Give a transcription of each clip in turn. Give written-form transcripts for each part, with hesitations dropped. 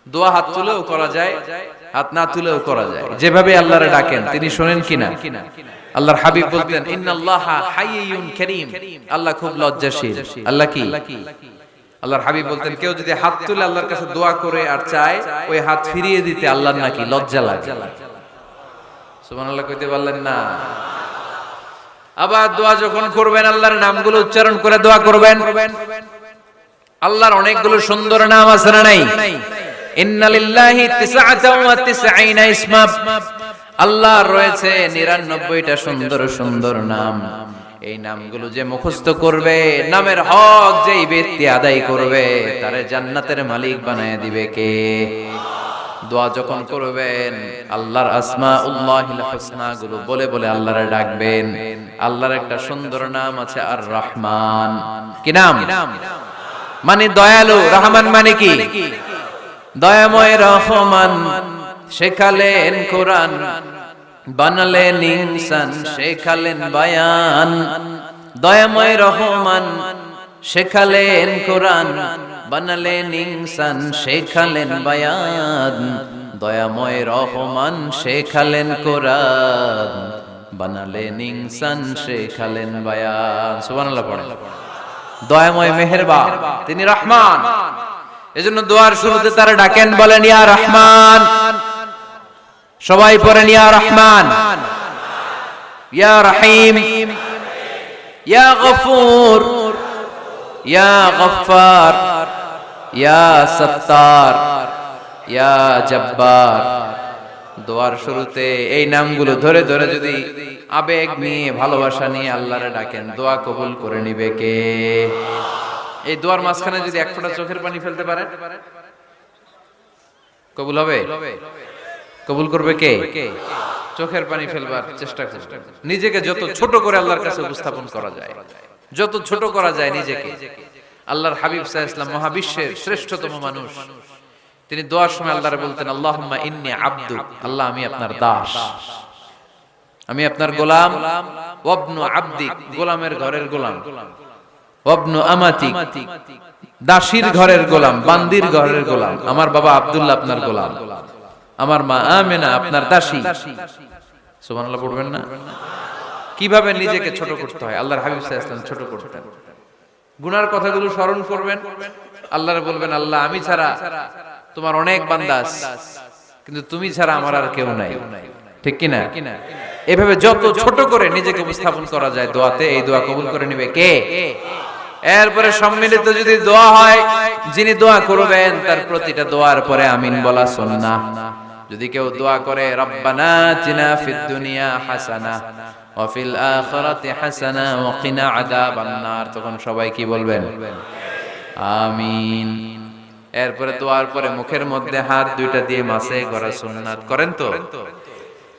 দোয়া হাত তুলেও করা যায়, হাত না তুলেও করা যায়, যেভাবে আল্লাহরে ডাকেন তিনি শোনেন কিনা। আল্লাহর হাবিব বলতেন ইন্নাল্লাহা হাইয়ুন কারীম, আল্লাহ খুব লজ্জাশীল। আল্লাহ কি? আল্লাহর হাবিব বলতেন কেউ যদি হাত তুলে আল্লাহর কাছে দোয়া করে আর চায় ওই হাত ফিরিয়ে দিতে আল্লাহর নাকি লজ্জা লাগে। সুবহানাল্লাহ কইতে পারলেন না? আবার দোয়া যখন করবেন আল্লাহর নামগুলো উচ্চারণ করে দোয়া করবেন। আল্লাহর অনেকগুলো সুন্দর নাম আছে না নাই? ইন্নালিল্লাহি 99 ইসমা, আল্লাহর রয়েছে 99টা সুন্দর সুন্দর নাম। এই নামগুলো যে মুখস্থ করবে, নামের হক যেই ব্যক্তি আদায় করবে, তারে জান্নাতের মালিক বানায় দিবে কে? দোয়া যখন করবেন আল্লাহর আসমাউল্লাহিল হুসনা গুলো বলে বলে আল্লাহরে ডাকবেন। আল্লাহর একটা সুন্দর নাম আছে আর রহমান। কি নাম? মানে দয়ালু। রহমান মানে কি? দয়াময়। রহমান শেখালেন কোরআন, বানালেন ইনসান, শেখালেন বায়ান। দয়াময় রহমান শেখালেন কোরআন, বানালেন ইনসান, শেখালেন বায়ান। দয়াময় রহমান শেখালেন কোরআন, বানালেন ইনসান, শেখালেন বায়ান। সুবহানাল্লাহ পড়ে। দয়াময় মেহেরবান, তিনি রহমান। এজন্য দোয়ার শুরুতে তারা ডাকেন, বলেন ইয়া রহমান। সবাই পড়েন ইয়া রহমান, ইয়া রহিম, ইয়া গফুর, ইয়া গফফার, ইয়া সত্তার, ইয়া জব্বার। দোয়ার শুরুতে এই নামগুলো ধরে ধরে যদি আবেগ নিয়ে ভালোবাসা নিয়ে আল্লাহরে ডাকেন, দোয়া কবুল করে নিবে কে? এই দোয়ার মাঝখানে যদি এক ফোঁটা চোখের পানি ফেলতে পারেন কবুল হবে? কবুল করবে কে? চোখের পানি ফেলবার চেষ্টা করুন। নিজেকে যত ছোট করে আল্লাহর কাছে উপস্থাপন করা যায়, যত ছোট করা যায় নিজেকে। আল্লাহর হাবিব সাল্লাল্লাহু আলাইহি ওয়াসাল্লাম মহাবিশ্বের শ্রেষ্ঠতম মানুষ, তিনি দোয়ার সময় আল্লাহরে বলতেন আল্লাহুম্মা ইন্নী আবদুক, আল্লাহ আমি আপনার দাস, আমি আপনার গোলাম। ওয়াবনু আবদিক, গোলামের ঘরের গোলাম। ওয়াবনু আমাতিক, দাসীর ঘরের গোলাম, বান্দির ঘরের গোলাম। আমার বাবা আব্দুল্লাহ আপনার গোলাম, আমার মা আমেনা আপনার দাসী। সুবহানাল্লাহ পড়বেন না? কিভাবে নিজেকে ছোট করতে হয় আল্লাহর হাবিব সাল্লাল্লাহু আলাইহি ওয়াসাল্লাম ছোট করতেন। গুনার কথাগুলো স্মরণ করবেন, আল্লাহরে বলবেন আল্লাহ আমি ছাড়া তোমার অনেক বান্দা আছে, কিন্তু তুমি ছাড়া আমার আর কেউ নাই। ঠিক কি না? এভাবে যত ছোট করে নিজেকে উপস্থাপন করা যায় দোয়াতে, এই দোয়া কবুল করে নেবে কে? এরপরে সম্মিলিত যদি দোয়া হয়, যিনি দোয়া করবেন তার প্রতিটা দোয়ার পরে আমিন বলা সুন্নাহ। যদি কেউ দোয়া করে রব্বানা আতিনা ফিদ দুনিয়া হাসানাহ ওয়া ফিল আখিরাতি হাসানাহ ওয়া কিনা আযাবান নার, তখন সবাই কি বলবেন? আমিন। এরপরে দোয়ার পরে মুখের মধ্যে হাত দুইটা দিয়ে মাসে করা সুন্নাত। করেন তো?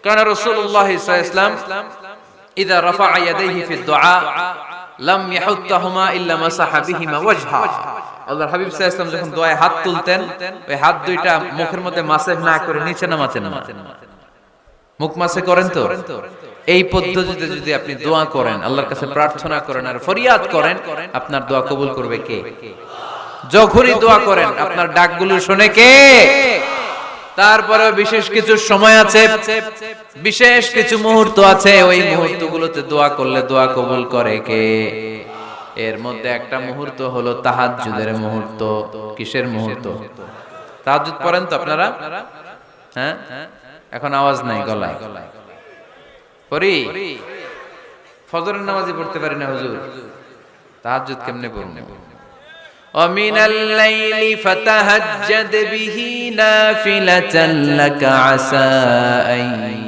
কারণ রাসূলুল্লাহ সাল্লাল্লাহু আলাইহি ওয়াসাল্লাম ইযা রাফা'a ইয়াদাইহি ফিদ দুআ লাম ইয়াহুত্তাহুমা ইল্লা মাসাহা বিহিমা ওয়াজহা। আল্লাহর হাবিব সাল্লাল্লাহু আলাইহি ওয়াসাল্লাম যখন দোয়ায় হাত তুলতেন, ওই হাত দুইটা মুখের মধ্যে মাসে না করে নিচে নামাতেন না। মুখ মাসে করেন তো? এই পদ্ধতিতে যদি আপনি দোয়া করেন, আল্লাহর কাছে প্রার্থনা করেন আর ফরিয়াদ করেন, আপনার দোয়া কবুল করবে কে? যখনই দোয়া করেন আপনার ডাকগুলো শুনে কে? তারপরে বিশেষ কিছু সময় আছে, বিশেষ কিছু মুহূর্ত আছে, ওই মুহূর্তগুলোতে দোয়া করলে দোয়া কবুল করে কে? এর মধ্যে একটা মুহূর্ত হলো তাহাজ্জুদের মুহূর্ত। কিসের মুহূর্ত? তাহাজ্জুদ পড়েন তো আপনারা? হ্যাঁ, এখন আওয়াজ নাই গলায়। পড়ি? ফজরের নামাজই পড়তে পারি না হুজুর, তাহাজ্জুদ কেমনে পড়ব? ومن الليل فتهجد به نافلة لك عسى أن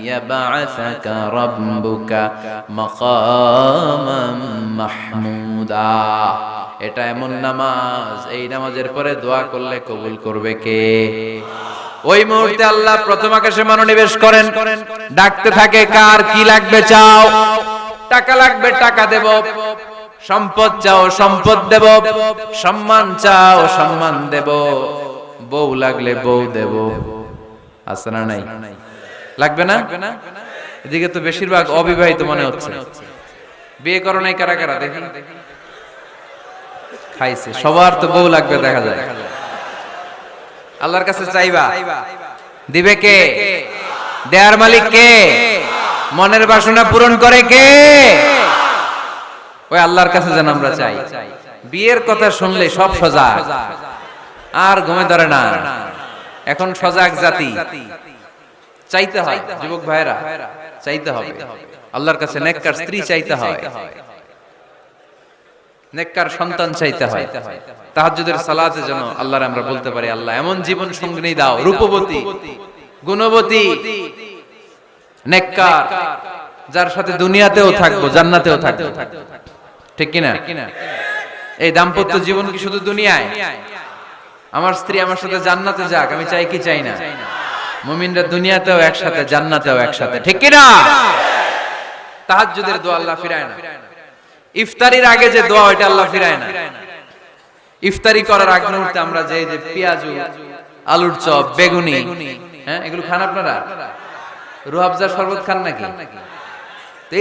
يبعثك ربك مقاما محمودا। এটা এমন নামাজ, এই নামাজের পরে দোয়া করলে কবুল করবে কে? ওই মুহূর্তে আল্লাহ প্রথম আকাশে মনোনিবেশ করেন, ডাকতে থাকে কার কি লাগবে চাও। টাকা লাগবে টাকা দেব, সম্পদ চাও সম্পদ দেব, সম্মান চাও সম্মান দেব, বউ লাগলে বউ দেব। আছে না নাই? লাগবে না? এদিকে তো বেশিরভাগ অবিবাহিত মনে হচ্ছে। বিয়ে করো নাই কারা কারা দেখি? খাইছে। সবার তো বউ লাগবে দেখা যায়। আল্লাহর কাছে চাইবা, দিবে কে? দেয়ার মালিক কে? মনের বাসনা পূরণ করে কে? ওই আল্লাহর কাছে যেন আমরা চাই। বিয়ের কথা শুনলে সব সজাগ, আর ঘুমে ধরে না। এখন সজাগ জাতি, চাইতে হয়। যুবক ভাইরা চাইতে হবে আল্লাহর কাছে, নেককার স্ত্রী চাইতে হয়, নেককার সন্তান চাইতে হয়। তাহাজ্জুদের সালাতে যেন আল্লাহর আমরা বলতে পারি, আল্লাহ এমন জীবন সঙ্গিনী দাও, রূপবতী, গুণবতী, নেককার, যার সাথে দুনিয়াতেও থাকবো, জান্নাতেও থাকবো। ঠিক কিনা? এই দাম্পত্য জীবন কি শুধু দুনিয়ায়? আমার স্ত্রী আমার সাথে জান্নাতে যাক, আমি চাই কি চাই না? মুমিনরা দুনিয়াতেও একসাথে, জান্নাতেও একসাথে। ঠিক কিনা? তাহাজ্জুদের দোয়া আল্লাহ ফিরায় না। ইফতারির আগে যে দোয়া, ওইটা আল্লাহ ফিরায় না। ইফতারি করার আগ মুহূর্তে আমরা যে পেঁয়াজু, আলুর চপ, বেগুনি, হ্যাঁ, এগুলো খান আপনারা? রুহাবজার শরবত খান নাকি?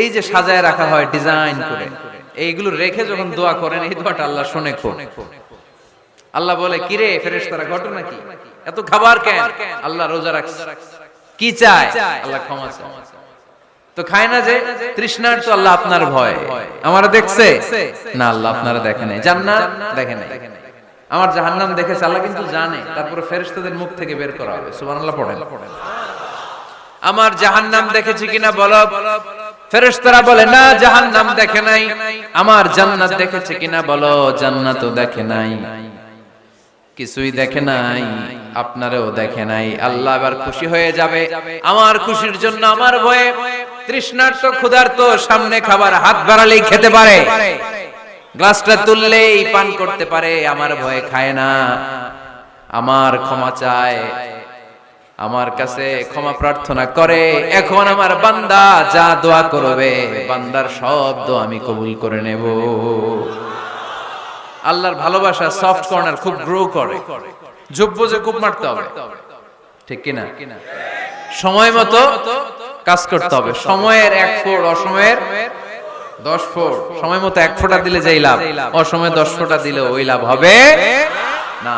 এই যে সাজায় রাখা হয় ডিজাইন করে, এইগুলো রেখে যখন দোয়া করেন, এই দোয়াটা আল্লাহ শুনে খুব। আল্লাহ বলে, কিরে ফেরেশতারা, ঘটনা কি? এত খাবার কেন? আল্লাহ রোজা রাখছে। কি চায়? আল্লাহ ক্ষমা চায়। তো খায় না যে তৃষ্ণার, তো আল্লাহ আপনার ভয়। আমারা দেখছে না, আল্লাহ আপনারা দেখে নাই। জান্নাত দেখে নাই, আমার জাহান্নাম দেখেছে আল্লাহ কিন্তু জানে। তারপরে ফেরেশতাদের মুখ থেকে বের করা হবে। সুবহানাল্লাহ পড়েন। আমার জাহান্নাম দেখেছি কিনা বলো। ফেরেশতারা বলে, না জাহান্নাম দেখে নাই। আমার জান্নাত দেখেছে কিনা বলো। জান্নাতও দেখে নাই, কিছুই দেখে নাই, আপনারও দেখে নাই। আল্লাহ এবার খুশি হয়ে যাবে। আমার খুশির জন্য, আমার ভয়ে তৃষ্ণার্ত ক্ষুধার্ত সামনে খাবার হাত বাড়ালেই খেতে পারে, গ্লাসটা তুললেই পান করতে পারে, আমার ভয়ে খায় না। আমার ক্ষমা চায়, আমার কাছে ক্ষমা প্রার্থনা করে। এখন আমার বান্দা যা দোয়া করবে, বান্দার সব দোয়া আমি কবুল করে নেব। আল্লাহর ভালোবাসা সফট কর্নার খুব গ্রো করে, যোগ্য যে খুব মারতে হবে। ঠিক কিনা? সময় মতো কাজ করতে হবে। সময়ের 1 ফোঁটা, অসময়ের 10 ফোঁটা। সময় মতো 1 ফোঁটা দিলে যেই লাভ, অসময়ে 10 ফোঁটা দিলে ওই লাভ হবে না।